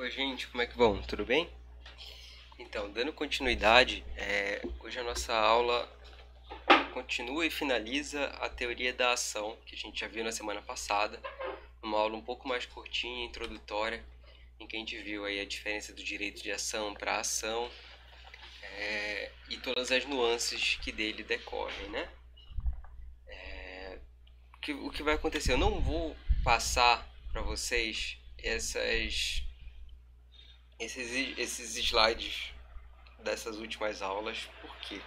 Oi, gente, como é que vão? Tudo bem? Então, dando continuidade, hoje a nossa aula continua e finaliza a teoria da ação, que a gente já viu na semana passada, uma aula um pouco mais curtinha, introdutória, em que a gente viu aí a diferença do direito de ação para ação e todas as nuances que dele decorrem, né? O que vai acontecer? Eu não vou passar para vocês esses slides dessas últimas aulas, por quê?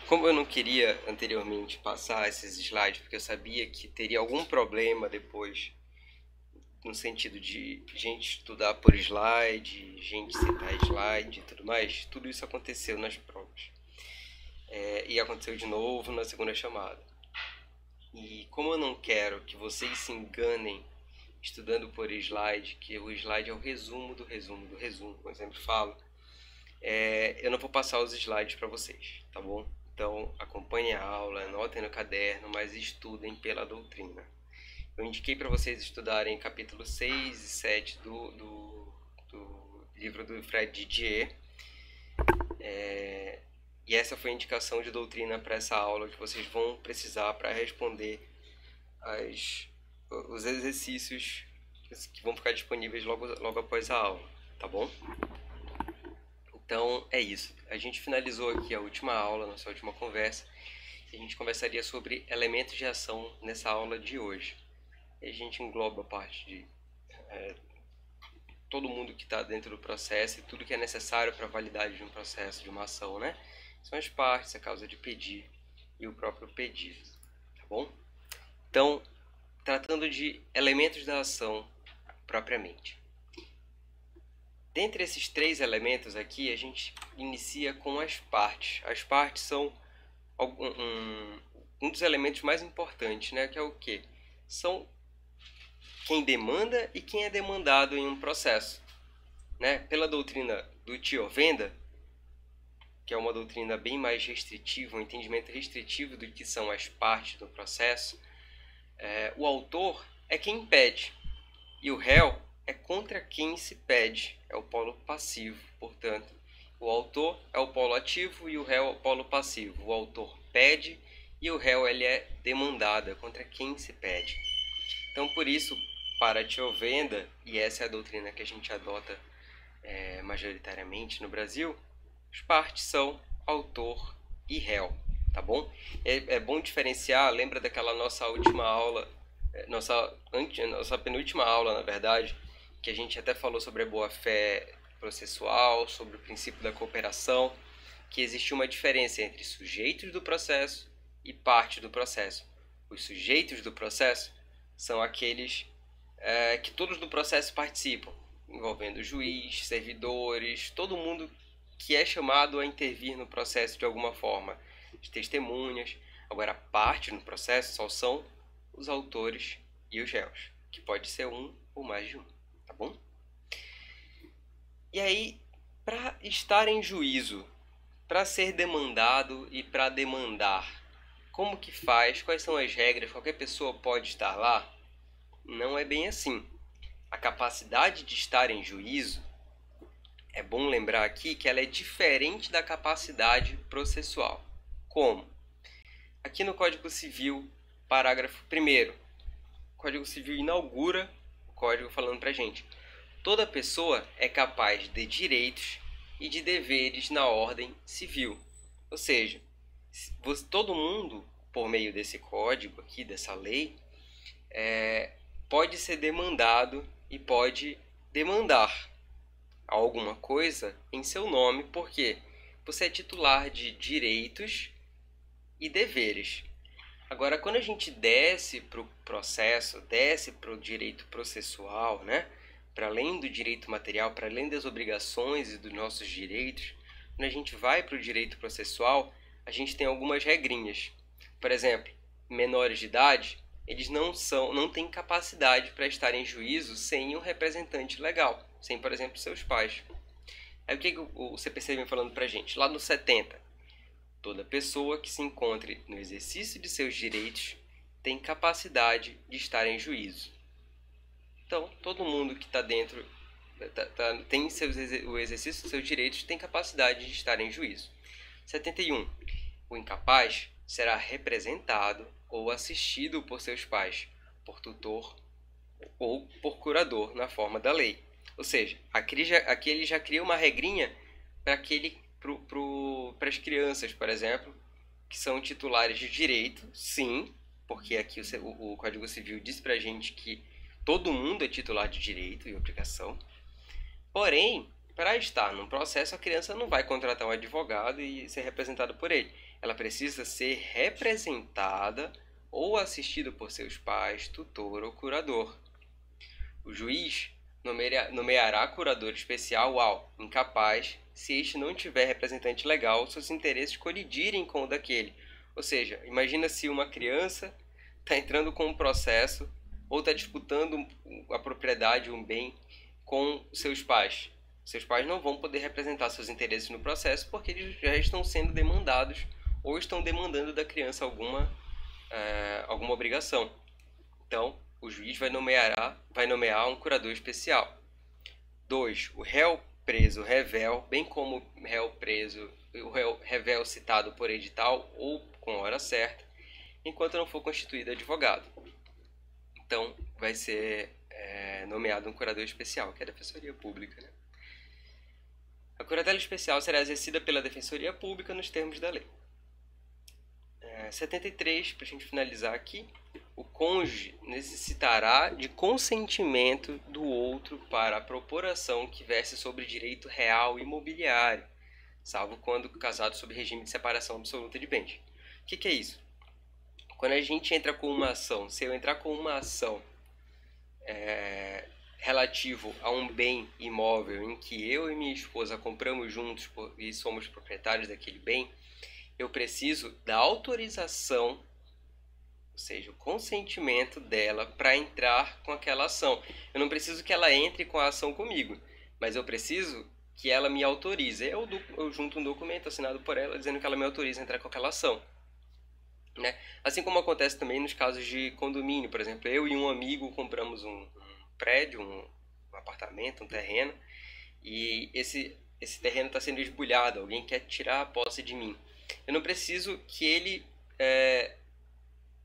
Como eu não queria anteriormente passar esses slides, porque eu sabia que teria algum problema depois, no sentido de gente estudar por slide, gente citar slide e tudo mais, tudo isso aconteceu nas provas. E aconteceu de novo na segunda chamada. E como eu não quero que vocês se enganem estudando por slide, que o slide é o resumo do resumo do resumo, como eu sempre falo, eu não vou passar os slides para vocês, tá bom? Então acompanhem a aula, anotem no caderno, mas estudem pela doutrina. Eu indiquei para vocês estudarem capítulo 6 e 7 do livro do Fred Didier. E essa foi a indicação de doutrina para essa aula que vocês vão precisar para responder os exercícios que vão ficar disponíveis logo após a aula, tá bom? Então é isso. A gente finalizou aqui a última aula, nossa última conversa. E a gente conversaria sobre elementos de ação nessa aula de hoje. E a gente engloba a parte de todo mundo que está dentro do processo e tudo que é necessário para a validade de um processo, de uma ação, né? São as partes, a causa de pedir e o próprio pedido, tá bom? Então, tratando de elementos da ação propriamente. Dentre esses três elementos aqui, a gente inicia com as partes. As partes são um dos elementos mais importantes, né? Que é o quê? São quem demanda e quem é demandado em um processo, né? Pela doutrina do Tiovenda, que é uma doutrina bem mais restritiva, um entendimento restritivo do que são as partes do processo, o autor é quem pede e o réu é contra quem se pede, é o polo passivo. Portanto, o autor é o polo ativo e o réu é o polo passivo. O autor pede e o réu ele é demandado, é contra quem se pede. Então, por isso, para Tiovenda, e essa é a doutrina que a gente adota majoritariamente no Brasil, as partes são autor e réu, tá bom? É bom diferenciar, lembra daquela nossa última aula, nossa penúltima aula, na verdade, que a gente até falou sobre a boa-fé processual, sobre o princípio da cooperação, que existe uma diferença entre sujeitos do processo e parte do processo. Os sujeitos do processo são aqueles que todos do processo participam, envolvendo juiz, servidores, todo mundo que é chamado a intervir no processo de alguma forma, as testemunhas. Agora, a parte no processo só são os autores e os réus, que pode ser um ou mais de um, tá bom? E aí, para estar em juízo, para ser demandado e para demandar, como que faz? Quais são as regras? Qualquer pessoa pode estar lá? Não é bem assim. A capacidade de estar em juízo, é bom lembrar aqui que ela é diferente da capacidade processual. Como? Aqui no Código Civil, parágrafo 1º, o Código Civil inaugura o código falando pra gente: toda pessoa é capaz de direitos e de deveres na ordem civil. Ou seja, todo mundo, por meio desse código aqui, dessa lei, pode ser demandado e pode demandar alguma coisa em seu nome, porque você é titular de direitos e deveres. Agora, quando a gente desce para o processo, desce para o direito processual, né? Para além do direito material, para além das obrigações e dos nossos direitos, quando a gente vai para o direito processual, a gente tem algumas regrinhas. Por exemplo, menores de idade, eles não têm capacidade para estar em juízo sem um representante legal, sem, por exemplo, seus pais. Aí o que o CPC vem falando para a gente? Lá no 70, toda pessoa que se encontre no exercício de seus direitos tem capacidade de estar em juízo. Então, todo mundo que está dentro tem o exercício dos seus direitos, tem capacidade de estar em juízo. 71. O incapaz será representado ou assistido por seus pais, por tutor ou por curador na forma da lei. Ou seja, aqui ele já cria uma regrinha para as crianças, por exemplo, que são titulares de direito, sim, porque aqui o Código Civil diz para a gente que todo mundo é titular de direito e obrigação. Porém, para estar num processo, a criança não vai contratar um advogado e ser representada por ele. Ela precisa ser representada ou assistida por seus pais, tutor ou curador. O juiz nomeará curador especial ao incapaz se este não tiver representante legal ou seus interesses colidirem com o daquele. Ou seja, imagina se uma criança está entrando com um processo ou está disputando a propriedade, um bem, com seus pais. Seus pais não vão poder representar seus interesses no processo porque eles já estão sendo demandados ou estão demandando da criança alguma obrigação. Então, o juiz vai nomear um curador especial. 2. O réu preso revel, bem como o réu revel citado por edital ou com hora certa, enquanto não for constituído advogado. Então, vai ser nomeado um curador especial, que é a Defensoria Pública, né? A curatela especial será exercida pela Defensoria Pública nos termos da lei. 73, para a gente finalizar aqui, o cônjuge necessitará de consentimento do outro para a propor-ação que verse sobre direito real imobiliário, salvo quando casado sob regime de separação absoluta de bens. O que é isso? Quando a gente entra com uma ação, se eu entrar com uma ação relativo a um bem imóvel em que eu e minha esposa compramos juntos e somos proprietários daquele bem, eu preciso da autorização, ou seja, o consentimento dela para entrar com aquela ação. Eu não preciso que ela entre com a ação comigo, mas eu preciso que ela me autorize. Eu junto um documento assinado por ela dizendo que ela me autoriza a entrar com aquela ação. Né? Assim como acontece também nos casos de condomínio, por exemplo, eu e um amigo compramos um prédio, um apartamento, um terreno, e esse terreno está sendo esbulhado, alguém quer tirar a posse de mim. Eu não preciso que ele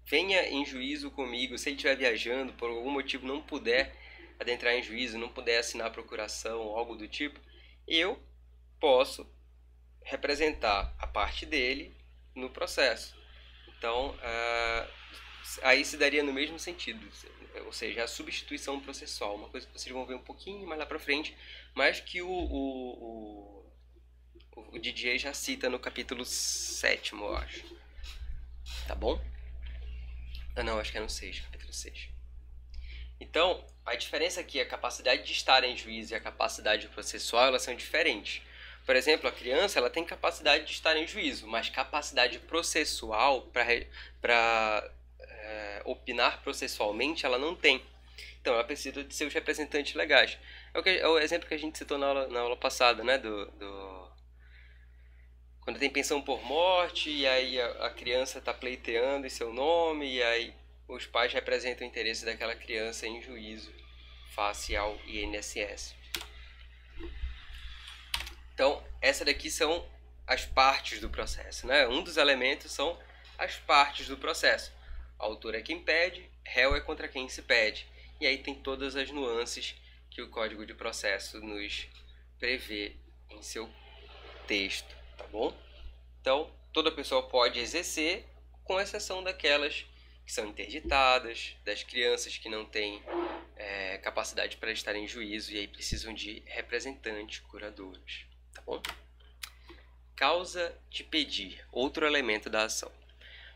venha em juízo comigo, se ele estiver viajando, por algum motivo não puder adentrar em juízo, não puder assinar a procuração ou algo do tipo, eu posso representar a parte dele no processo. Então, aí se daria no mesmo sentido, ou seja, a substituição processual, uma coisa que vocês vão ver um pouquinho mais lá pra frente, mas que o DJ já cita no capítulo 7, eu acho. Tá bom? Não, acho que é no 6, capítulo 6. Então, a diferença aqui, a capacidade de estar em juízo e a capacidade processual, elas são diferentes. Por exemplo, a criança ela tem capacidade de estar em juízo, mas capacidade processual para opinar processualmente ela não tem. Então, ela precisa de seus representantes legais. É o exemplo que a gente citou na aula passada, né? Quando tem pensão por morte e aí a criança está pleiteando em seu nome e aí os pais representam o interesse daquela criança em juízo face ao INSS. Então, essa daqui são as partes do processo, né? Um dos elementos são as partes do processo. Autor é quem pede, réu é contra quem se pede. E aí tem todas as nuances que o Código de Processo nos prevê em seu texto, tá bom? Então, toda pessoa pode exercer, com exceção daquelas que são interditadas, das crianças que não têm capacidade para estar em juízo e aí precisam de representantes, curadores, tá bom? Causa de pedir, outro elemento da ação.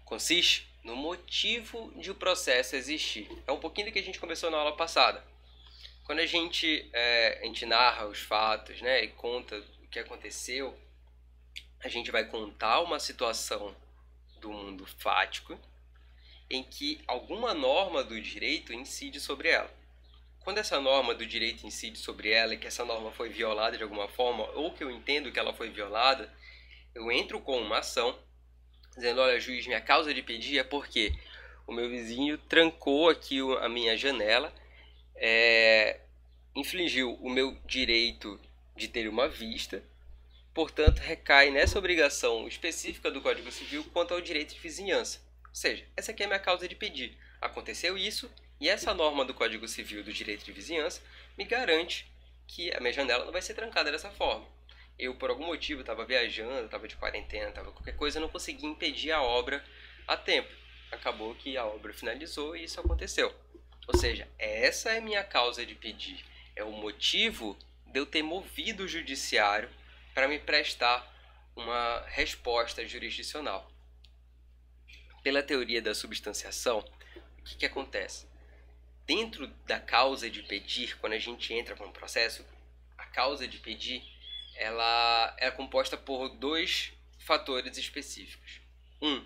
Consiste no motivo de o processo existir. É um pouquinho do que a gente começou na aula passada. Quando a gente narra os fatos, né, e conta o que aconteceu, a gente vai contar uma situação do mundo fático em que alguma norma do direito incide sobre ela. Quando essa norma do direito incide sobre ela e que essa norma foi violada de alguma forma, ou que eu entendo que ela foi violada, eu entro com uma ação dizendo, olha, juiz, minha causa de pedir é porque o meu vizinho trancou aqui a minha janela, infringiu o meu direito de ter uma vista, portanto, recai nessa obrigação específica do Código Civil quanto ao direito de vizinhança. Ou seja, essa aqui é a minha causa de pedir. Aconteceu isso, e essa norma do Código Civil do direito de vizinhança me garante que a minha janela não vai ser trancada dessa forma. Eu, por algum motivo, estava viajando, estava de quarentena, estava qualquer coisa, eu não consegui impedir a obra a tempo. Acabou que a obra finalizou e isso aconteceu. Ou seja, essa é a minha causa de pedir. É o motivo de eu ter movido o judiciário para me prestar uma resposta jurisdicional. Pela teoria da substanciação, o que acontece? Dentro da causa de pedir, quando a gente entra com um processo, a causa de pedir ela é composta por dois fatores específicos. Um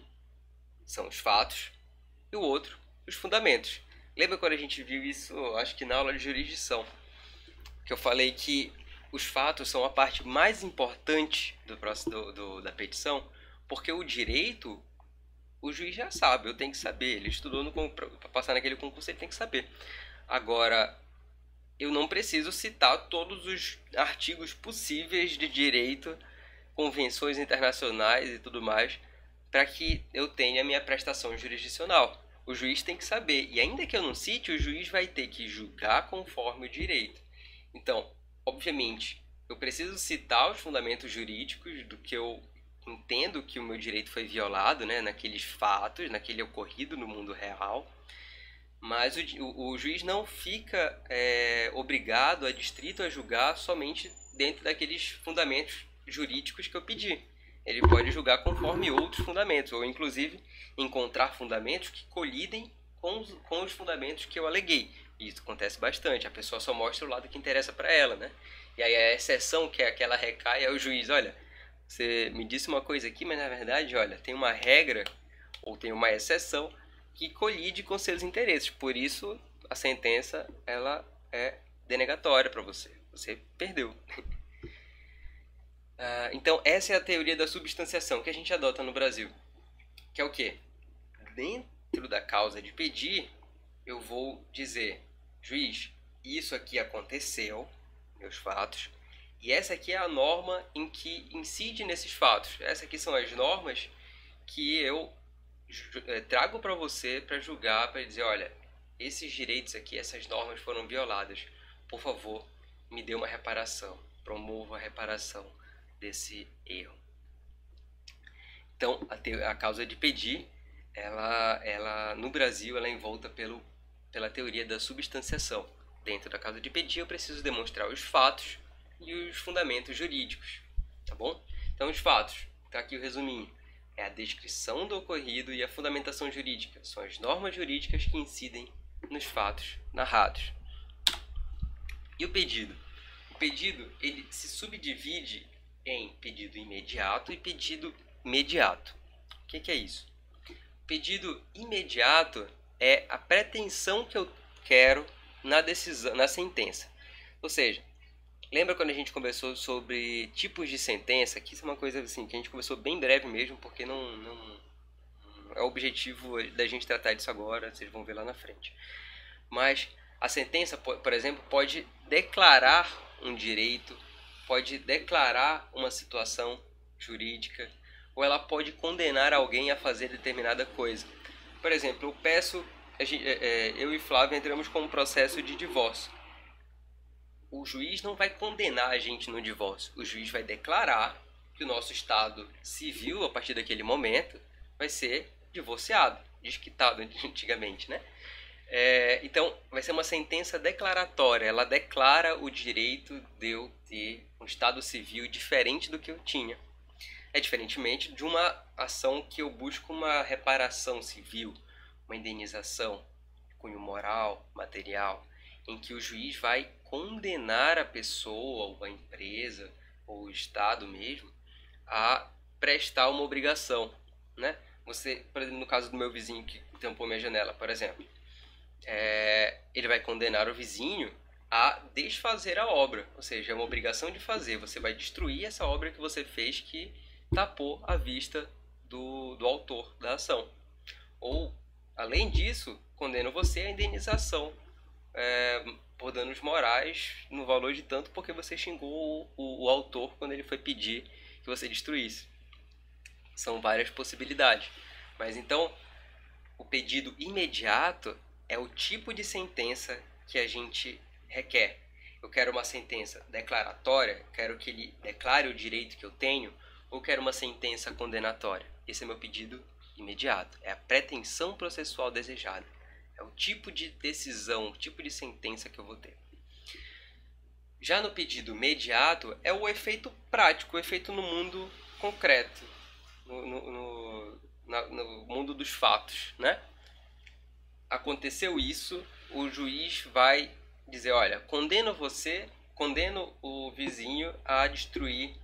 são os fatos e o outro, os fundamentos. Lembra quando a gente viu isso, acho que na aula de jurisdição, que eu falei que os fatos são a parte mais importante da petição, porque o direito, o juiz já sabe, eu tenho que saber, ele estudou para passar naquele concurso, ele tem que saber. Agora, eu não preciso citar todos os artigos possíveis de direito, convenções internacionais e tudo mais, para que eu tenha a minha prestação jurisdicional. O juiz tem que saber, e ainda que eu não cite, o juiz vai ter que julgar conforme o direito. Então, obviamente, eu preciso citar os fundamentos jurídicos do que eu entendo que o meu direito foi violado, né, naqueles fatos, naquele ocorrido no mundo real, mas o juiz não fica obrigado, adstrito a julgar somente dentro daqueles fundamentos jurídicos que eu pedi. Ele pode julgar conforme outros fundamentos, ou inclusive encontrar fundamentos que colidem com os fundamentos que eu aleguei. E isso acontece bastante, a pessoa só mostra o lado que interessa para ela, né? E aí a exceção, que é aquela recai, é o juiz, olha, você me disse uma coisa aqui, mas na verdade, olha, tem uma regra, ou tem uma exceção, que colide com seus interesses. Por isso, a sentença ela é denegatória para você. Você perdeu. Então, essa é a teoria da substanciação que a gente adota no Brasil. Que é o quê? Dentro da causa de pedir, eu vou dizer, juiz, isso aqui aconteceu, meus fatos, e essa aqui é a norma em que incide nesses fatos. Essas aqui são as normas que eu trago para você para julgar, para dizer, olha, esses direitos aqui, essas normas foram violadas. Por favor, me dê uma reparação. Promova a reparação desse erro. Então, a causa de pedir, ela no Brasil, ela é envolta pela teoria da substanciação. Dentro da causa de pedir, eu preciso demonstrar os fatos e os fundamentos jurídicos. Tá bom? Então, os fatos. Tá aqui o resuminho. É a descrição do ocorrido e a fundamentação jurídica. São as normas jurídicas que incidem nos fatos narrados. E o pedido? O pedido ele se subdivide em pedido imediato e pedido mediato. O que é isso? O pedido imediato é a pretensão que eu quero na decisão, na sentença. Ou seja, lembra quando a gente conversou sobre tipos de sentença? Que isso é uma coisa assim, que a gente conversou bem breve mesmo, porque não é o objetivo da gente tratar disso agora, vocês vão ver lá na frente. Mas a sentença, por exemplo, pode declarar um direito, pode declarar uma situação jurídica, ou ela pode condenar alguém a fazer determinada coisa. Por exemplo, eu e Flávio entramos com um processo de divórcio. O juiz não vai condenar a gente no divórcio. O juiz vai declarar que o nosso estado civil, a partir daquele momento, vai ser divorciado, desquitado antigamente, né? Então, vai ser uma sentença declaratória. Ela declara o direito de eu ter um estado civil diferente do que eu tinha. É diferentemente de uma ação que eu busco uma reparação civil, uma indenização, cunho moral, material, em que o juiz vai condenar a pessoa, ou a empresa, ou o Estado mesmo, a prestar uma obrigação, né? Você, por exemplo, no caso do meu vizinho que tampou minha janela, por exemplo, ele vai condenar o vizinho a desfazer a obra, ou seja, é uma obrigação de fazer. Você vai destruir essa obra que você fez que tapou a vista do autor da ação. Ou, além disso, condena você à indenização por danos morais no valor de tanto porque você xingou o autor quando ele foi pedir que você destruísse. São várias possibilidades. Mas então, o pedido imediato é o tipo de sentença que a gente requer. Eu quero uma sentença declaratória, quero que ele declare o direito que eu tenho, ou quero uma sentença condenatória. Esse é meu pedido imediato. É a pretensão processual desejada. É o tipo de decisão, o tipo de sentença que eu vou ter. Já no pedido imediato é o efeito prático, o efeito no mundo concreto, no mundo dos fatos, né? Aconteceu isso, o juiz vai dizer, olha, condeno o vizinho a destruir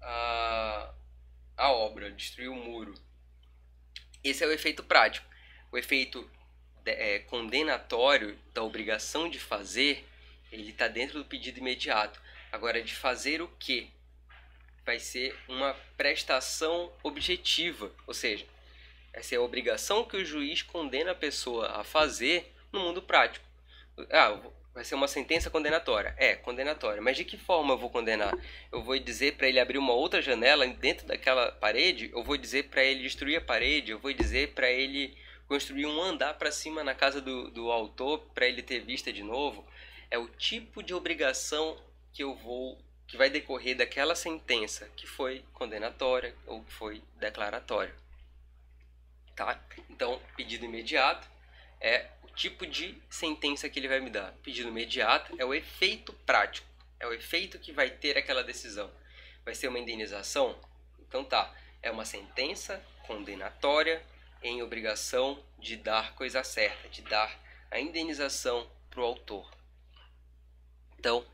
a obra, destruir o muro. Esse é o efeito prático. O efeito condenatório da obrigação de fazer, ele está dentro do pedido imediato. Agora, de fazer o quê? Vai ser uma prestação objetiva, ou seja, essa é a obrigação que o juiz condena a pessoa a fazer no mundo prático. Vai ser uma sentença condenatória. É, condenatória. Mas de que forma eu vou condenar? Eu vou dizer para ele abrir uma outra janela dentro daquela parede? Eu vou dizer para ele destruir a parede? Eu vou dizer para ele construir um andar para cima na casa do autor para ele ter vista de novo? É o tipo de obrigação que vai decorrer daquela sentença que foi condenatória ou que foi declaratória. Tá? Então, pedido imediato é o tipo de sentença que ele vai me dar. Pedido imediato é o efeito prático, é o efeito que vai ter aquela decisão. Vai ser uma indenização? Então tá, é uma sentença condenatória em obrigação de dar coisa certa, de dar a indenização para o autor. Então,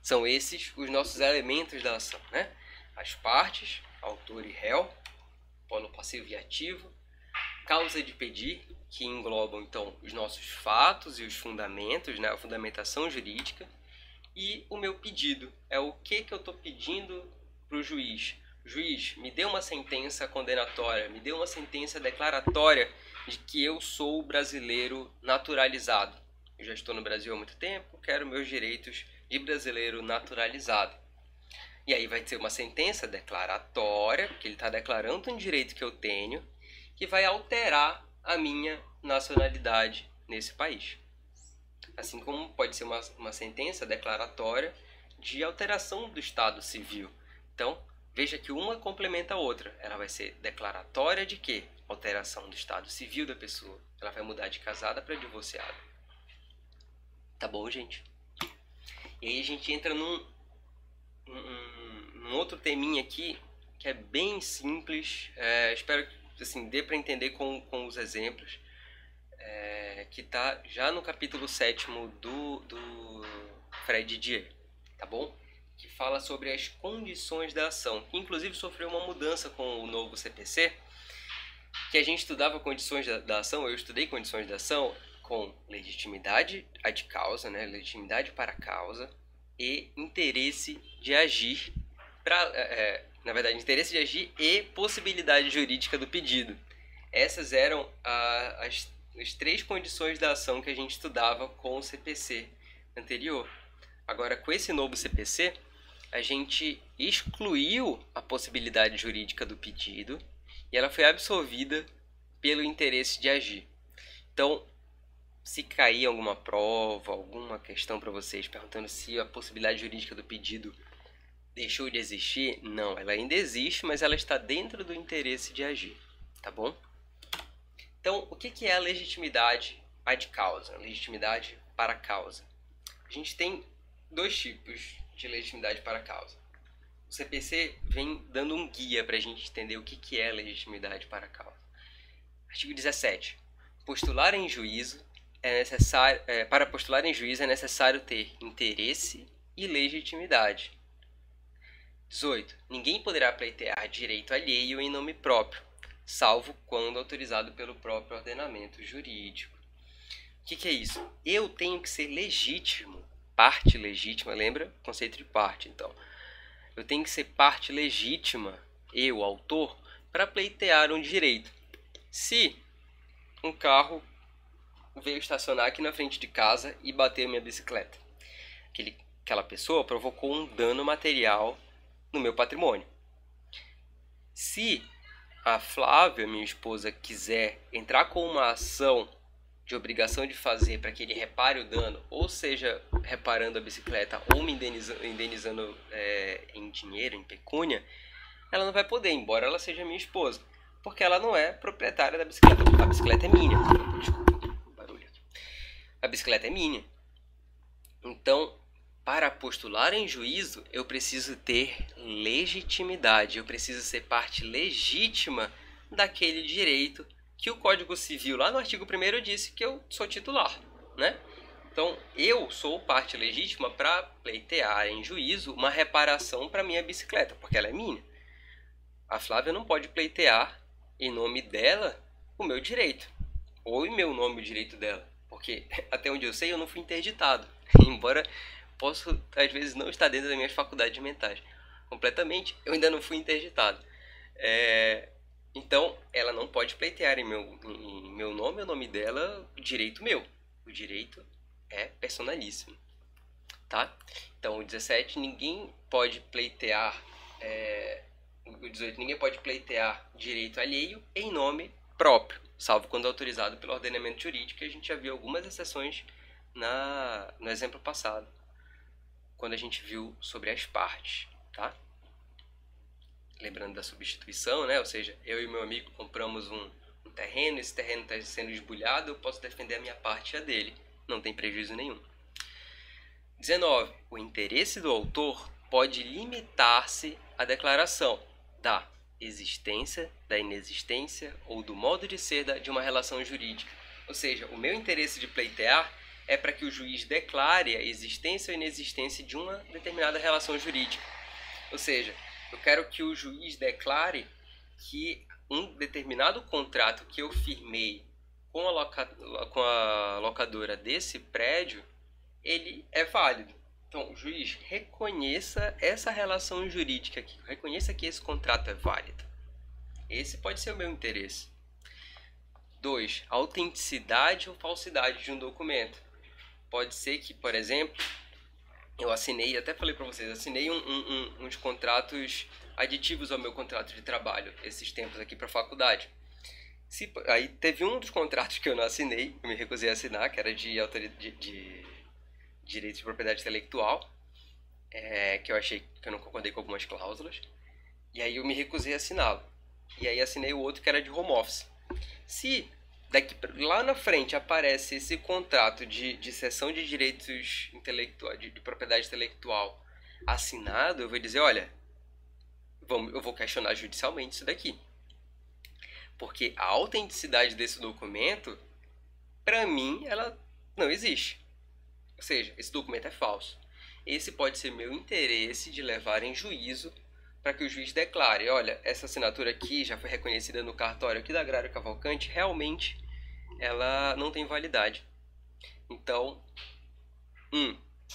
são esses os nossos elementos da ação, né? As partes, autor e réu, polo passivo e ativo, causa de pedir, que englobam então os nossos fatos e os fundamentos, né? A fundamentação jurídica, e o meu pedido, é o que eu estou pedindo para o juiz. Juiz, me dê uma sentença condenatória, me dê uma sentença declaratória de que eu sou brasileiro naturalizado. Eu já estou no Brasil há muito tempo, quero meus direitos de brasileiro naturalizado. E aí vai ter uma sentença declaratória, porque ele está declarando um direito que eu tenho, que vai alterar a minha nacionalidade nesse país. Assim como pode ser uma sentença declaratória de alteração do estado civil. Então, veja que uma complementa a outra. Ela vai ser declaratória de quê? Alteração do estado civil da pessoa. Ela vai mudar de casada para divorciada. Tá bom, gente? E aí a gente entra num outro teminha aqui que é bem simples. Espero que assim, dê para entender com os exemplos. Que está já no capítulo 7º do Fred Dier, tá bom? Que fala sobre as condições da ação, que inclusive sofreu uma mudança com o novo CPC, que a gente estudava condições da ação, eu estudei condições da ação com legitimidade ad causa, né? Legitimidade para causa e interesse de agir, na verdade, interesse de agir e possibilidade jurídica do pedido. Essas eram as 3 condições da ação que a gente estudava com o CPC anterior. Agora, com esse novo CPC, a gente excluiu a possibilidade jurídica do pedido e ela foi absorvida pelo interesse de agir. Então, se cair alguma prova, alguma questão para vocês perguntando se a possibilidade jurídica do pedido deixou de existir, não, ela ainda existe, mas ela está dentro do interesse de agir, tá bom? Então, o que é a legitimidade ad causa, legitimidade para causa? A gente tem 2 tipos de legitimidade para causa. O CPC vem dando um guia para a gente entender o que é legitimidade para causa. Artigo 17. Postular em juízo para postular em juízo é necessário ter interesse e legitimidade. 18. Ninguém poderá pleitear direito alheio em nome próprio, salvo quando autorizado pelo próprio ordenamento jurídico. O que é isso? Eu tenho que ser legítimo, parte legítima, lembra? Conceito de parte, então. Eu tenho que ser parte legítima, eu, autor, para pleitear um direito. Se um carro veio estacionar aqui na frente de casa e bateu minha bicicleta, aquela pessoa provocou um dano material no meu patrimônio. Se a Flávia, minha esposa, quiser entrar com uma ação de obrigação de fazer para que ele repare o dano, ou seja, reparando a bicicleta ou me indenizando em dinheiro, em pecúnia, ela não vai poder, embora ela seja minha esposa, porque ela não é proprietária da bicicleta. A bicicleta é minha. Desculpa, barulho aqui. A bicicleta é minha. Então, para postular em juízo, eu preciso ter legitimidade, eu preciso ser parte legítima daquele direito que o Código Civil, lá no artigo 1º, disse que eu sou titular, né? Então, eu sou parte legítima para pleitear em juízo uma reparação para minha bicicleta, porque ela é minha. A Flávia não pode pleitear em nome dela o meu direito, ou em meu nome o direito dela, porque até onde eu sei eu não fui interditado, embora posso às vezes não estar dentro das minhas faculdades mentais completamente, eu ainda não fui interditado. Então ela não pode pleitear em meu nome, o nome dela, o direito meu. O direito é personalíssimo, tá? Então o 17 ninguém pode pleitear, o 18 ninguém pode pleitear direito alheio em nome próprio, salvo quando autorizado pelo ordenamento jurídico, e a gente já viu algumas exceções no exemplo passado, quando a gente viu sobre as partes, tá? Lembrando da substituição, né? Ou seja, eu e meu amigo compramos um terreno, esse terreno está sendo esbulhado, eu posso defender a minha parte e a dele, não tem prejuízo nenhum. 19. O interesse do autor pode limitar-se à declaração da existência, da inexistência ou do modo de ser de uma relação jurídica. Ou seja, o meu interesse de pleitear é para que o juiz declare a existência ou inexistência de uma determinada relação jurídica. Ou seja, eu quero que o juiz declare que um determinado contrato que eu firmei com a locadora desse prédio, ele é válido. Então, o juiz reconheça essa relação jurídica aqui, reconheça que esse contrato é válido. Esse pode ser o meu interesse. 2. Autenticidade ou falsidade de um documento. Pode ser que, por exemplo, eu assinei, até falei para vocês, assinei uns contratos aditivos ao meu contrato de trabalho, esses tempos aqui para a faculdade. Aí teve um dos contratos que eu não assinei, eu me recusei a assinar, que era de direito de propriedade intelectual, que eu achei que eu não concordei com algumas cláusulas, e aí eu me recusei a assiná-lo. E aí assinei o outro que era de home office. Se lá na frente aparece esse contrato de cessão de direitos intelectuais, de propriedade intelectual assinado, eu vou dizer, olha, eu vou questionar judicialmente isso daqui. Porque a autenticidade desse documento, para mim, ela não existe. Ou seja, esse documento é falso. Esse pode ser meu interesse de levar em juízo para que o juiz declare, olha, essa assinatura aqui já foi reconhecida no cartório aqui da Agrário Cavalcante, realmente ela não tem validade. Então,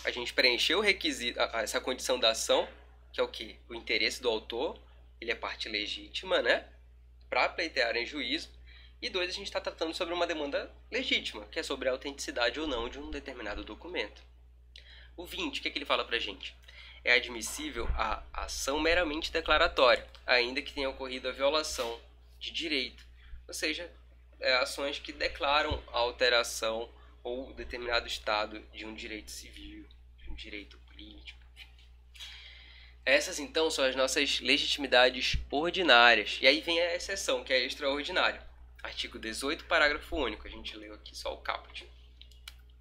a gente preencheu o requisito, essa condição da ação, que é o quê? O interesse do autor, ele é parte legítima, né? Para pleitear em juízo. E 2, a gente está tratando sobre uma demanda legítima, que é sobre a autenticidade ou não de um determinado documento. O 20, o que ele fala para a gente? É admissível a ação meramente declaratória, ainda que tenha ocorrido a violação de direito. Ou seja, ações que declaram a alteração ou determinado estado de um direito civil, de um direito político. Essas, então, são as nossas legitimidades ordinárias. E aí vem a exceção, que é extraordinária. Artigo 18, parágrafo único. A gente leu aqui só o caput.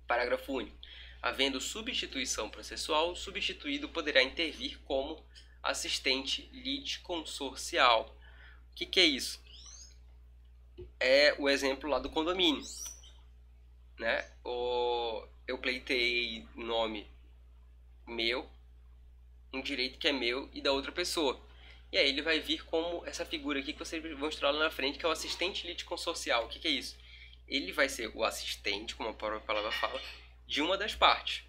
Parágrafo único. Havendo substituição processual, o substituído poderá intervir como assistente litisconsorcial. O que é isso? É o exemplo lá do condomínio, né? Eu pleiteei nome meu, um direito que é meu e da outra pessoa. E aí ele vai vir como essa figura aqui que vocês vão estudar lá na frente, que é o assistente litisconsorcial. O que é isso? Ele vai ser o assistente, como a própria palavra fala, de uma das partes.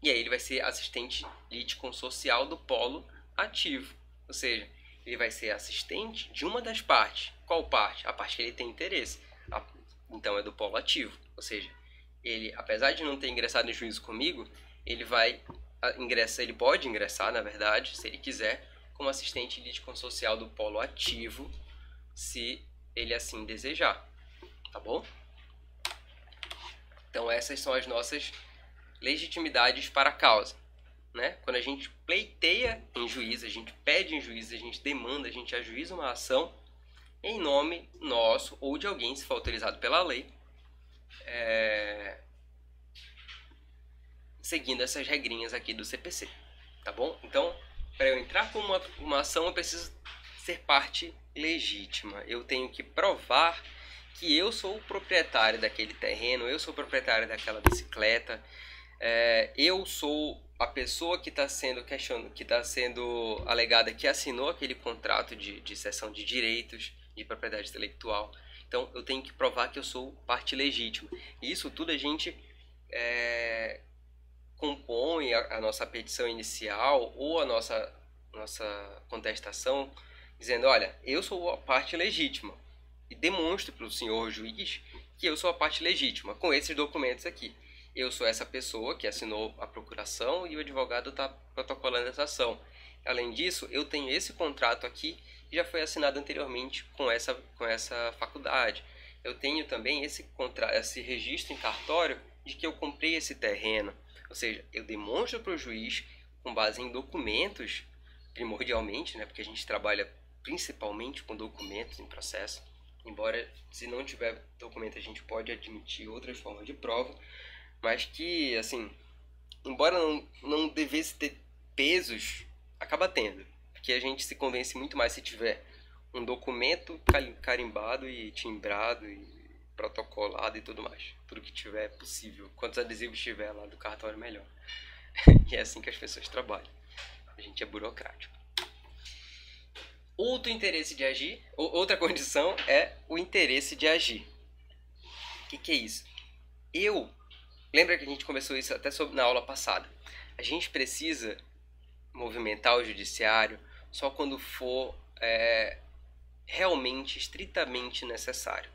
E aí ele vai ser assistente litisconsorcial do polo ativo. Ou seja, ele vai ser assistente de uma das partes. Qual parte? A parte que ele tem interesse. Então é do polo ativo. Ou seja, ele, apesar de não ter ingressado em juízo comigo, ele vai ele pode ingressar, na verdade, se ele quiser, como assistente litisconsorcial do polo ativo, se ele assim desejar, tá bom? Então essas são as nossas legitimidades para a causa, né? Quando a gente pleiteia em juízo, a gente pede em juízo, a gente demanda, a gente ajuiza uma ação em nome nosso ou de alguém, se for autorizado pela lei, seguindo essas regrinhas aqui do CPC, tá bom? Então, para eu entrar com uma ação, eu preciso ser parte legítima. Eu tenho que provar que eu sou o proprietário daquele terreno, eu sou o proprietário daquela bicicleta, eu sou a pessoa que está sendo questionada, que está sendo alegada que assinou aquele contrato de cessão de direitos de propriedade intelectual. Então, eu tenho que provar que eu sou parte legítima. E isso tudo a gente compõe a nossa petição inicial ou a nossa contestação, dizendo, olha, eu sou a parte legítima. E demonstro para o senhor juiz que eu sou a parte legítima, com esses documentos aqui. Eu sou essa pessoa que assinou a procuração e o advogado está protocolando essa ação. Além disso, eu tenho esse contrato aqui que já foi assinado anteriormente com essa faculdade. Eu tenho também esse registro em cartório de que eu comprei esse terreno. Ou seja, eu demonstro para o juiz, com base em documentos, primordialmente, né, porque a gente trabalha principalmente com documentos em processo, embora se não tiver documento a gente pode admitir outras formas de prova, mas que, assim, embora não devesse ter pesos, acaba tendo, porque a gente se convence muito mais se tiver um documento carimbado e timbrado e protocolado e tudo mais, tudo que tiver possível, quantos adesivos tiver lá do cartório, melhor. E é assim que as pessoas trabalham, a gente é burocrático. Outro interesse de agir, outra condição é o interesse de agir. O que é isso? Lembra que a gente conversou isso até na aula passada? A gente precisa movimentar o judiciário só quando for realmente, estritamente necessário.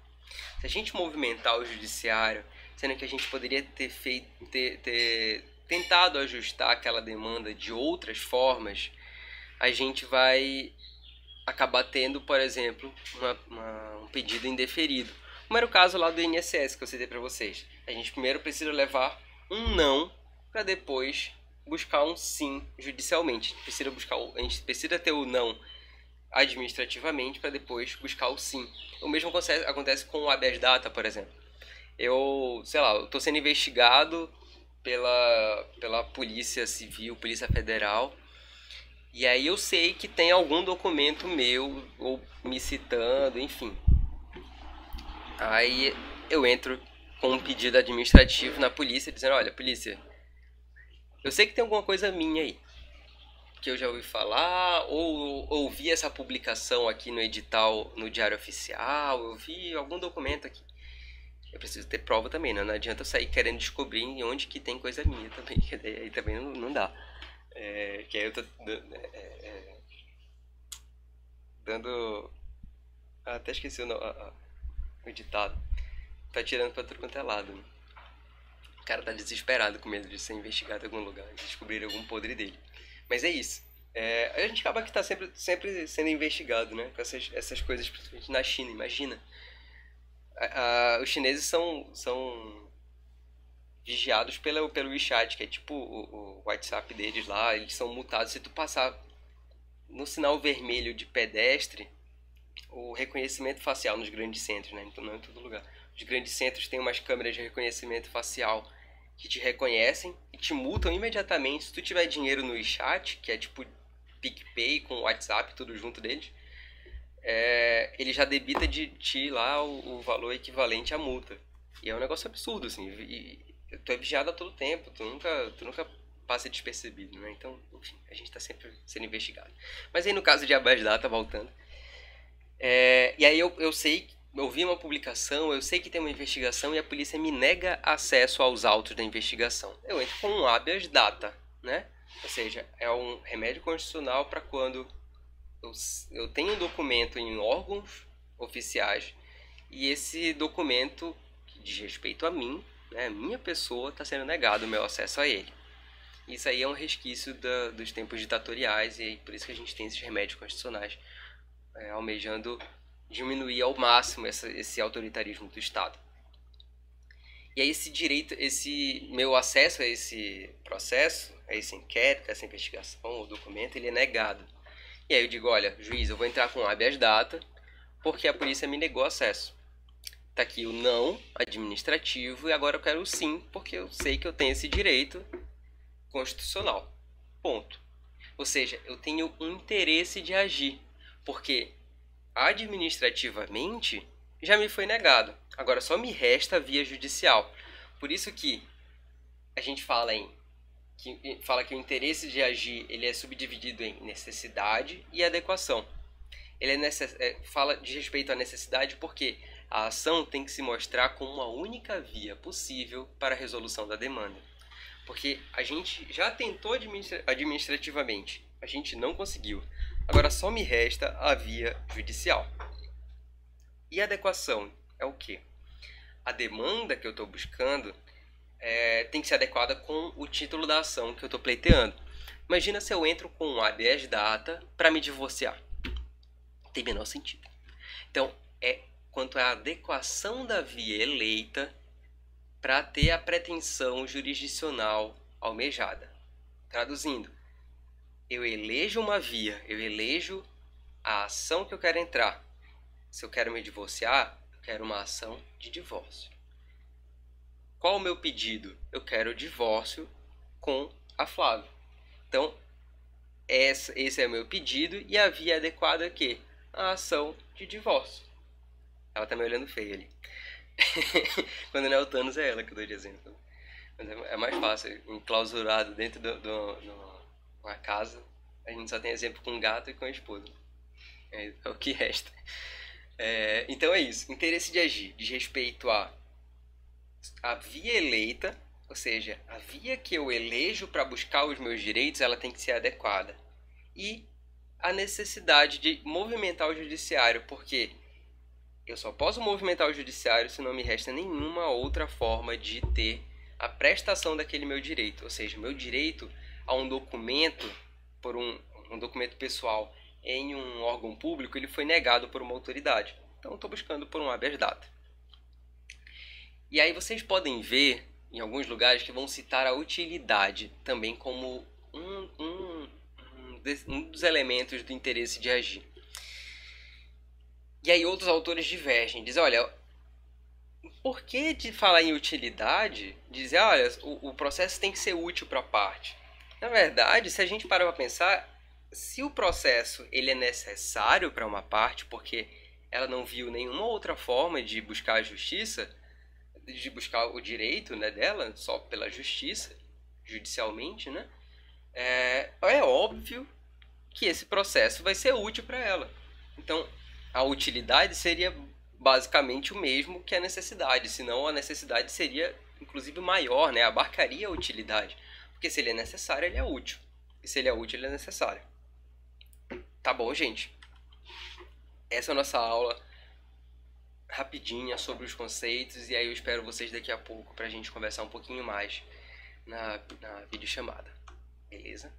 Se a gente movimentar o judiciário, sendo que a gente poderia ter tentado ajustar aquela demanda de outras formas, a gente vai acabar tendo, por exemplo, um pedido indeferido. Como era o caso lá do INSS que eu citei para vocês. A gente primeiro precisa levar um não para depois buscar um sim judicialmente. A gente precisa ter o não administrativamente para depois buscar o sim. O mesmo acontece com o habeas data, por exemplo. Eu estou sendo investigado pela Polícia Civil, Polícia Federal, e aí eu sei que tem algum documento meu, ou me citando, enfim. Aí eu entro com um pedido administrativo na polícia, dizendo, olha, polícia, eu sei que tem alguma coisa minha aí, que eu já ouvi falar, ou ouvi essa publicação aqui no edital, no Diário Oficial, eu vi algum documento aqui. Eu preciso ter prova também, né? Não adianta eu sair querendo descobrir onde que tem coisa minha também, que aí também não dá. Que aí eu tô dando... até esqueci o ditado. Tá tirando pra tudo quanto é lado, né? O cara tá desesperado com medo de ser investigado em algum lugar, de descobrir algum podre dele. Mas é isso. A gente acaba que tá sempre sendo investigado, né? Com essas coisas, principalmente na China, imagina. Os chineses são vigiados pelo WeChat, que é tipo o WhatsApp deles lá. Eles são multados. Se tu passar no sinal vermelho de pedestre, o reconhecimento facial nos grandes centros, né? Então não em todo lugar. Os grandes centros têm umas câmeras de reconhecimento facial que te reconhecem e te multam imediatamente. Se tu tiver dinheiro no WeChat, que é tipo PicPay com WhatsApp, tudo junto deles, ele já debita de ti lá o valor equivalente à multa. E é um negócio absurdo, assim. E tu é vigiado a todo tempo, tu nunca passa despercebido, né? Então, enfim, a gente tá sempre sendo investigado. Mas aí no caso de habeas data, voltando, e aí eu sei, eu vi uma publicação, eu sei que tem uma investigação e a polícia me nega acesso aos autos da investigação. Eu entro com um habeas data, né? Ou seja, é um remédio constitucional para quando eu tenho um documento em órgãos oficiais e esse documento que diz respeito a mim, né, minha pessoa, está sendo negado o meu acesso a ele. Isso aí é um resquício dos tempos ditatoriais e por isso que a gente tem esses remédios constitucionais almejando diminuir ao máximo esse autoritarismo do Estado. E aí esse meu acesso a esse processo, a esse inquérito, a essa investigação, o documento, ele é negado. E aí eu digo, olha, juiz, eu vou entrar com habeas data porque a polícia me negou acesso. Tá aqui o não administrativo e agora eu quero o sim, porque eu sei que eu tenho esse direito constitucional. Ponto. Ou seja, eu tenho um interesse de agir, porque administrativamente já me foi negado. Agora só me resta a via judicial. Por isso que a gente fala que o interesse de agir ele é subdividido em necessidade e adequação. Ele fala de respeito à necessidade porque a ação tem que se mostrar como uma única via possível para a resolução da demanda. Porque a gente já tentou administrativamente, a gente não conseguiu. Agora só me resta a via judicial. E a adequação é o quê? A demanda que eu estou buscando tem que ser adequada com o título da ação que eu estou pleiteando. Imagina se eu entro com um habeas data para me divorciar. Tem menor sentido. Então, é quanto à adequação da via eleita para ter a pretensão jurisdicional almejada. Traduzindo, eu elejo uma via, eu elejo a ação que eu quero entrar. Se eu quero me divorciar, eu quero uma ação de divórcio. Qual o meu pedido? Eu quero o divórcio com a Flávia. Então, esse é o meu pedido e a via adequada é que a ação de divórcio. Ela tá me olhando feio ali. Quando não é o Thanos, é ela que eu dou de exemplo. Mas é mais fácil, enclausurado dentro de uma casa, a gente só tem exemplo com gato e com a esposa. É o que resta. Então é isso. Interesse de agir diz respeito a via eleita, ou seja, a via que eu elejo para buscar os meus direitos, ela tem que ser adequada. E a necessidade de movimentar o judiciário, porque eu só posso movimentar o judiciário se não me resta nenhuma outra forma de ter a prestação daquele meu direito. Ou seja, meu direito a um documento, por um documento pessoal em um órgão público, ele foi negado por uma autoridade. Então, estou buscando por um habeas data. E aí vocês podem ver, em alguns lugares, que vão citar a utilidade também como um dos elementos do interesse de agir. E aí outros autores divergem, dizem, olha, por que de falar em utilidade, dizer, olha, o processo tem que ser útil para a parte? Na verdade, se a gente parar para pensar, se o processo ele é necessário para uma parte, porque ela não viu nenhuma outra forma de buscar a justiça, de buscar o direito, né, dela, só pela justiça, judicialmente, né, é óbvio que esse processo vai ser útil para ela. Então, a utilidade seria basicamente o mesmo que a necessidade, senão a necessidade seria, inclusive, maior, né, abarcaria a utilidade. Porque se ele é necessário, ele é útil. E se ele é útil, ele é necessário. Tá bom, gente? Essa é a nossa aula rapidinha sobre os conceitos. E aí eu espero vocês daqui a pouco para a gente conversar um pouquinho mais na videochamada. Beleza?